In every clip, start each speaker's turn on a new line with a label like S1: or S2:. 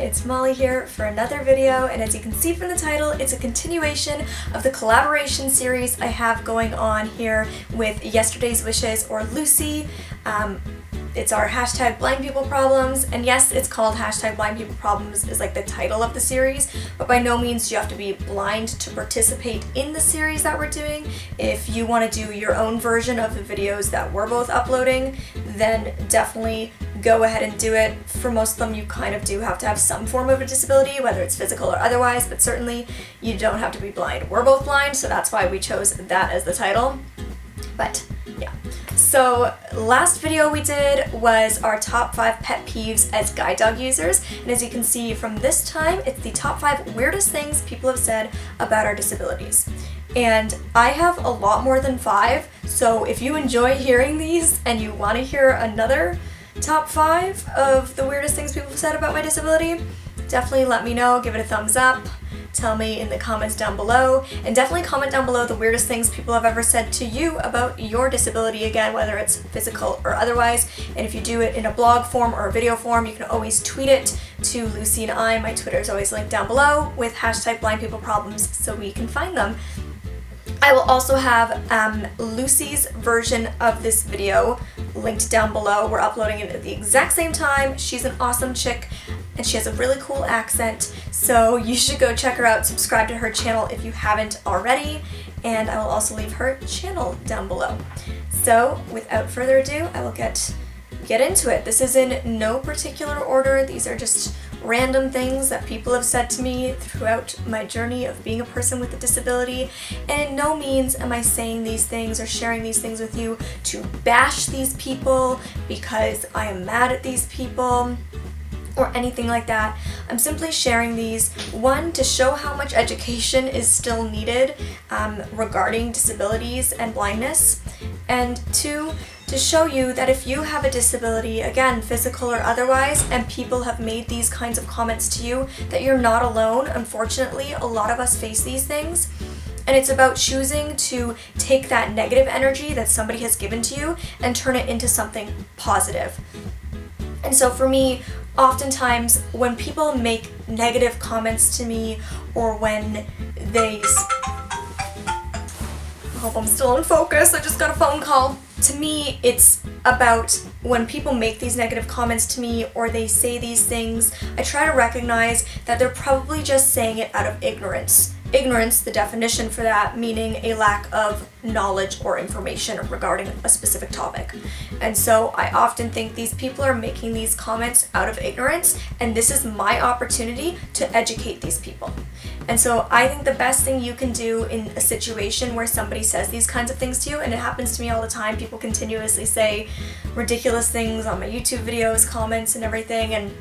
S1: it's Molly here for another video, and as you can see from the title, it's a continuation of the collaboration series I have going on here with Yesterday's Wishes or Lucy. It's our hashtag blind people problems, and yes, it's called hashtag blind people problems is like the title of the series, but by no means do you have to be blind to participate in the series that we're doing. If you want to do your own version of the videos that we're both uploading, then definitely go ahead and do it. For most of them, you kind of do have to have some form of a disability, whether it's physical or otherwise, but certainly you don't have to be blind. We're both blind, so that's why we chose that as the title. But yeah. So last video we did was our top 5 pet peeves as guide dog users, and as you can see from this time, it's the top 5 weirdest things people have said about our disabilities. And I have a lot more than 5, so if you enjoy hearing these and you want to hear another top 5 of the weirdest things people have said about my disability, definitely let me know, give it a thumbs up. Tell me in the comments down below, and definitely comment down below the weirdest things people have ever said to you about your disability, again, whether it's physical or otherwise. And if you do it in a blog form or a video form, you can always tweet it to Lucy and I. My Twitter is always linked down below with hashtag blind people problems so we can find them. I will also have Lucy's version of this video linked down below. We're uploading it at the exact same time. She's an awesome chick and she has a really cool accent, so you should go check her out, subscribe to her channel if you haven't already, and I will also leave her channel down below. So without further ado, I will get into it. This is in no particular order. These are just random things that people have said to me throughout my journey of being a person with a disability, and in no means am I saying these things or sharing these things with you to bash these people because I am mad at these people or anything like that. I'm simply sharing these, one, to show how much education is still needed regarding disabilities and blindness, and two, to show you that if you have a disability, again, physical or otherwise, and people have made these kinds of comments to you, that you're not alone. Unfortunately, a lot of us face these things, and it's about choosing to take that negative energy that somebody has given to you and turn it into something positive. And so for me, oftentimes when people make negative comments to me, or when they... I hope I'm still in focus, I just got a phone call. To me, it's about when people make these negative comments to me or they say these things, I try to recognize that they're probably just saying it out of ignorance. Ignorance, the definition for that, meaning a lack of knowledge or information regarding a specific topic. And so I often think these people are making these comments out of ignorance, and this is my opportunity to educate these people. And so I think the best thing you can do in a situation where somebody says these kinds of things to you, and it happens to me all the time, people continuously say ridiculous things on my YouTube videos, comments and everything, and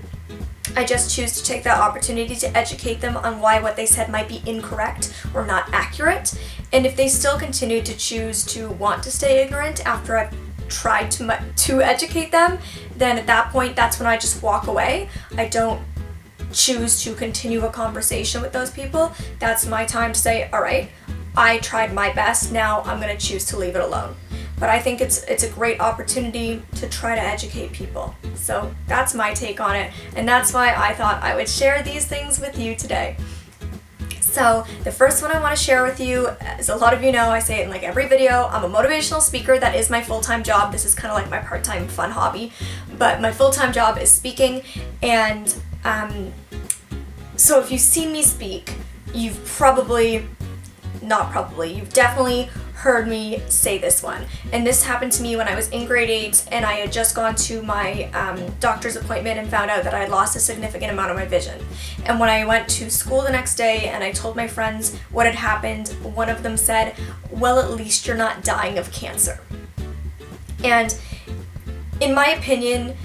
S1: I just choose to take that opportunity to educate them on why what they said might be incorrect or not accurate. And if they still continue to choose to want to stay ignorant after I've tried to educate them, then at that point, that's when I just walk away. I don't choose to continue a conversation with those people. That's my time to say, all right, I tried my best, now I'm going to choose to leave it alone. But I think it's a great opportunity to try to educate people. So that's my take on it, and that's why I thought I would share these things with you today. So the first one I want to share with you, as a lot of you know, I say it in like every video, I'm a motivational speaker. That is my full-time job. This is kind of like my part-time fun hobby, but my full-time job is speaking. And so if you've seen me speak, you've definitely heard me say this one. And this happened to me when I was in grade 8 and I had just gone to my doctor's appointment and found out that I had lost a significant amount of my vision. And when I went to school the next day and I told my friends what had happened, one of them said, well, at least you're not dying of cancer. And in my opinion,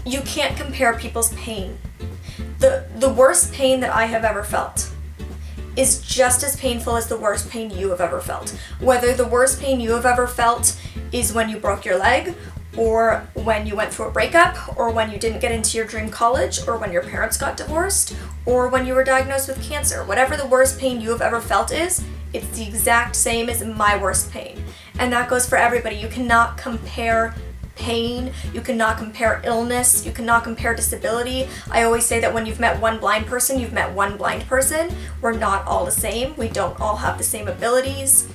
S1: you can't compare people's pain. The worst pain that I have ever felt is just as painful as the worst pain you have ever felt. Whether the worst pain you have ever felt is when you broke your leg, or when you went through a breakup, or when you didn't get into your dream college, or when your parents got divorced, or when you were diagnosed with cancer. Whatever the worst pain you have ever felt is, it's the exact same as my worst pain. And that goes for everybody. You cannot compare pain, you cannot compare illness, you cannot compare disability. I always say that when you've met one blind person, you've met one blind person. We're not all the same. We don't all have the same abilities.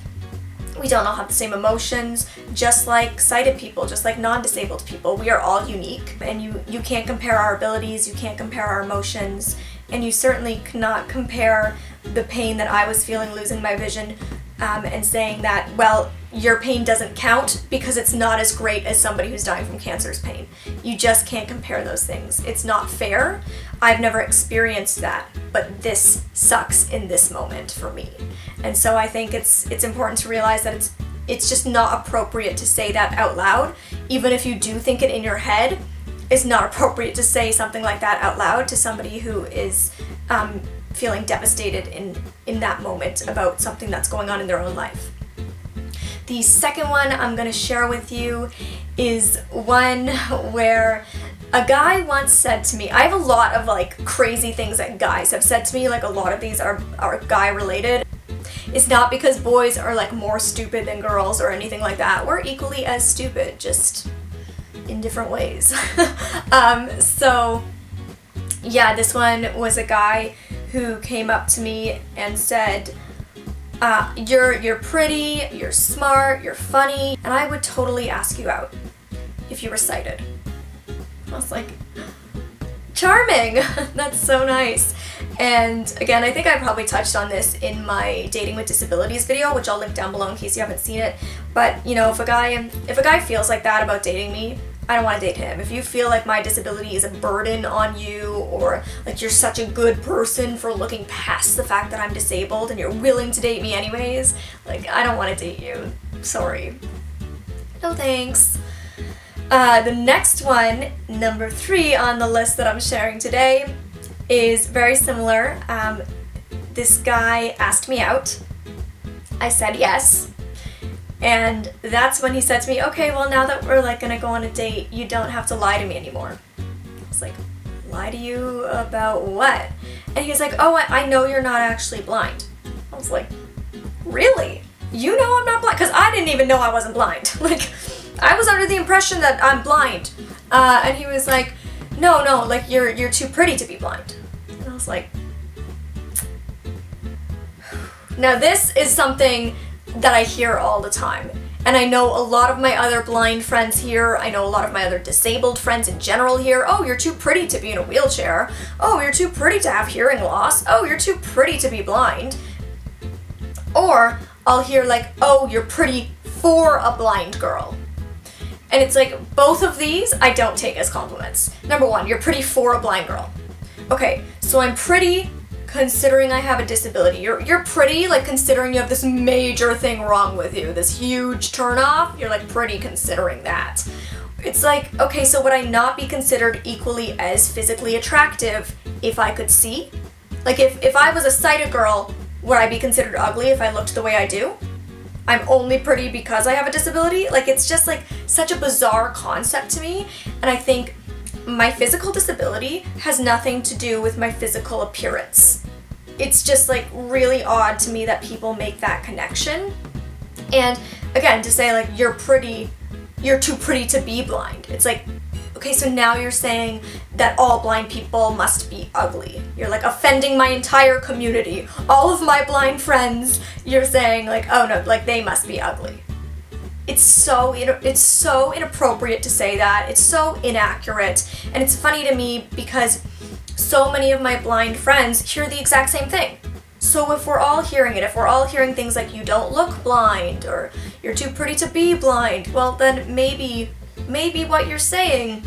S1: We don't all have the same emotions, just like sighted people, just like non-disabled people. We are all unique, and you can't compare our abilities, you can't compare our emotions, and you certainly cannot compare the pain that I was feeling losing my vision and saying that, well, your pain doesn't count because it's not as great as somebody who's dying from cancer's pain. You just can't compare those things. It's not fair. I've never experienced that, but this sucks in this moment for me. And so I think it's important to realize that it's just not appropriate to say that out loud. Even if you do think it in your head, it's not appropriate to say something like that out loud to somebody who is feeling devastated in that moment about something that's going on in their own life. The second one I'm going to share with you is one where a guy once said to me, I have a lot of like crazy things that guys have said to me, like a lot of these are guy related. It's not because boys are like more stupid than girls or anything like that. We're equally as stupid, just in different ways. So yeah, this one was a guy who came up to me and said, you're pretty, you're smart, you're funny, and I would totally ask you out if you were sighted. I was like, charming! That's so nice. And again, I think I probably touched on this in my Dating with Disabilities video, which I'll link down below in case you haven't seen it. But you know, if a guy feels like that about dating me, I don't want to date him. If you feel like my disability is a burden on you, or like you're such a good person for looking past the fact that I'm disabled and you're willing to date me anyways, like I don't want to date you. Sorry. No thanks. The next one, number 3 on the list that I'm sharing today, is very similar. This guy asked me out. I said yes. And that's when he said to me, okay, well now that we're like gonna go on a date, you don't have to lie to me anymore. I was like, lie to you about what? And he was like, oh, I know you're not actually blind. I was like, really? You know I'm not blind? Because I didn't even know I wasn't blind. Like, I was under the impression that I'm blind. And he was like, no, like you're too pretty to be blind. And I was like, now this is something that I hear all the time. And I know a lot of my other blind friends here, I know a lot of my other disabled friends in general here, oh, you're too pretty to be in a wheelchair, oh, you're too pretty to have hearing loss, oh, you're too pretty to be blind. Or I'll hear like, oh, you're pretty for a blind girl. And it's like, both of these I don't take as compliments. Number 1, you're pretty for a blind girl. Okay, so I'm pretty considering I have a disability. You're pretty, like considering you have this major thing wrong with you, this huge turnoff, you're like pretty considering that. It's like, okay, so would I not be considered equally as physically attractive if I could see? Like if I was a sighted girl, would I be considered ugly if I looked the way I do? I'm only pretty because I have a disability? Like it's just like such a bizarre concept to me, and I think my physical disability has nothing to do with my physical appearance. It's just like really odd to me that people make that connection. And again, to say like you're too pretty to be blind. It's like, okay, so now you're saying that all blind people must be ugly. You're like offending my entire community. All of my blind friends, you're saying like, oh no, like they must be ugly. It's so inappropriate to say that. It's so inaccurate. And it's funny to me because so many of my blind friends hear the exact same thing. So if we're all hearing it, if we're all hearing things like you don't look blind or you're too pretty to be blind, well then maybe what you're saying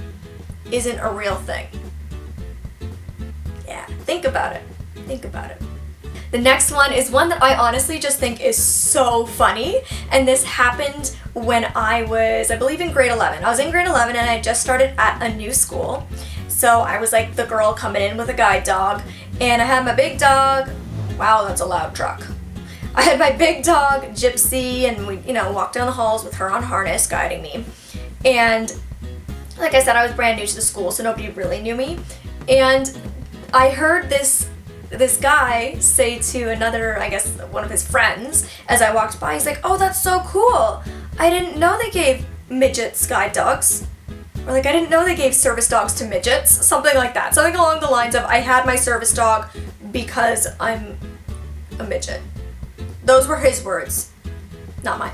S1: isn't a real thing. Yeah, think about it. Think about it. The next one is one that I honestly just think is so funny, and this happened when I was, I believe, in grade 11. I was in grade 11 and I just started at a new school, so I was like the girl coming in with a guide dog, and I had my big dog, wow, that's a loud truck. I had my big dog, Gypsy, and we, walked down the halls with her on harness guiding me, and like I said, I was brand new to the school, so nobody really knew me, and I heard this guy say to another, I guess, one of his friends, as I walked by, he's like, oh, that's so cool. I didn't know they gave midgets guide dogs. Or like, I didn't know they gave service dogs to midgets. Something like that. Something along the lines of, I had my service dog because I'm a midget. Those were his words, not mine.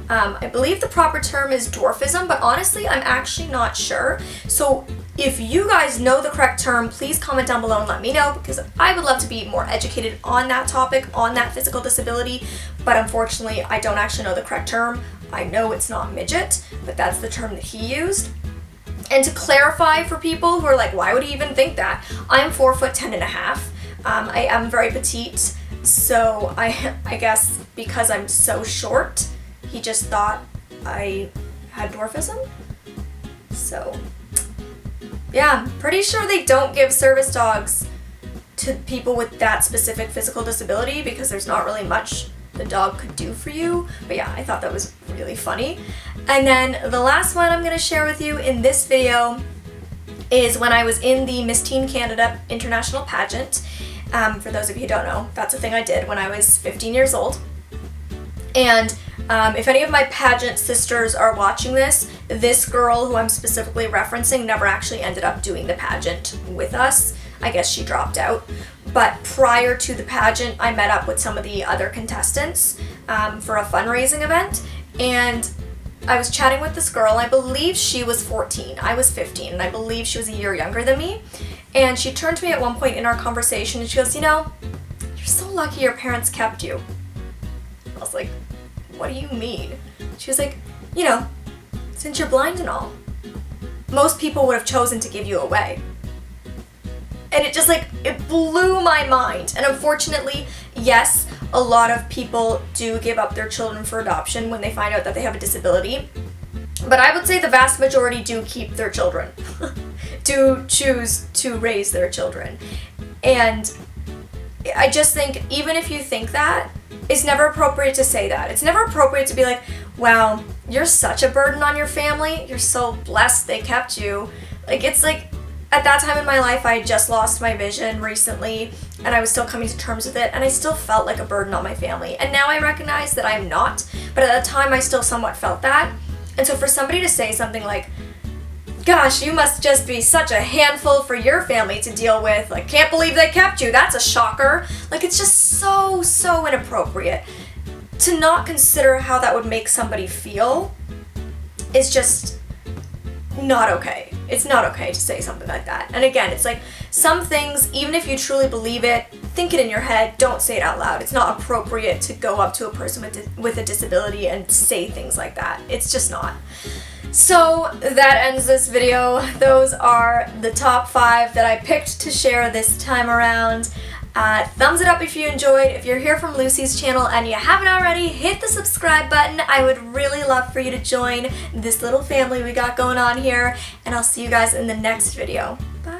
S1: I believe the proper term is dwarfism, but honestly, I'm actually not sure. So if you guys know the correct term, please comment down below and let me know, because I would love to be more educated on that topic, on that physical disability, but unfortunately, I don't actually know the correct term. I know it's not midget, but that's the term that he used. And to clarify for people who are like, why would he even think that? I'm 4'10.5". I am very petite, so I guess because I'm so short, he just thought I had dwarfism. So yeah, I'm pretty sure they don't give service dogs to people with that specific physical disability because there's not really much the dog could do for you. But yeah, I thought that was really funny. And then the last one I'm going to share with you in this video is when I was in the Miss Teen Canada International Pageant. For those of you who don't know, that's a thing I did when I was 15 years old. And if any of my pageant sisters are watching this girl who I'm specifically referencing never actually ended up doing the pageant with us. I guess she dropped out. But prior to the pageant, I met up with some of the other contestants for a fundraising event. And I was chatting with this girl. I believe she was 14. I was 15, and I believe she was a year younger than me. And she turned to me at one point in our conversation and she goes, you know, you're so lucky your parents kept you. I was like, what do you mean? She was like, you know, since you're blind and all, most people would have chosen to give you away. And it just it blew my mind. And unfortunately, yes, a lot of people do give up their children for adoption when they find out that they have a disability. But I would say the vast majority do keep their children, do choose to raise their children. And I just think, even if you think that, it's never appropriate to say that. It's never appropriate to be like, wow, you're such a burden on your family. You're so blessed they kept you. It's at that time in my life, I had just lost my vision recently, and I was still coming to terms with it, and I still felt like a burden on my family. And now I recognize that I'm not, but at the time I still somewhat felt that. And so for somebody to say something like, gosh, you must just be such a handful for your family to deal with, can't believe they kept you, that's a shocker. It's just so inappropriate. To not consider how that would make somebody feel is just not okay. It's not okay to say something like that. And again, it's some things, even if you truly believe it, think it in your head, don't say it out loud. It's not appropriate to go up to a person with a disability and say things like that. It's just not. So that ends this video. Those are the top 5 that I picked to share this time around. Thumbs it up if you enjoyed. If you're here from Lucy's channel and you haven't already, hit the subscribe button. I would really love for you to join this little family we got going on here, and I'll see you guys in the next video. Bye!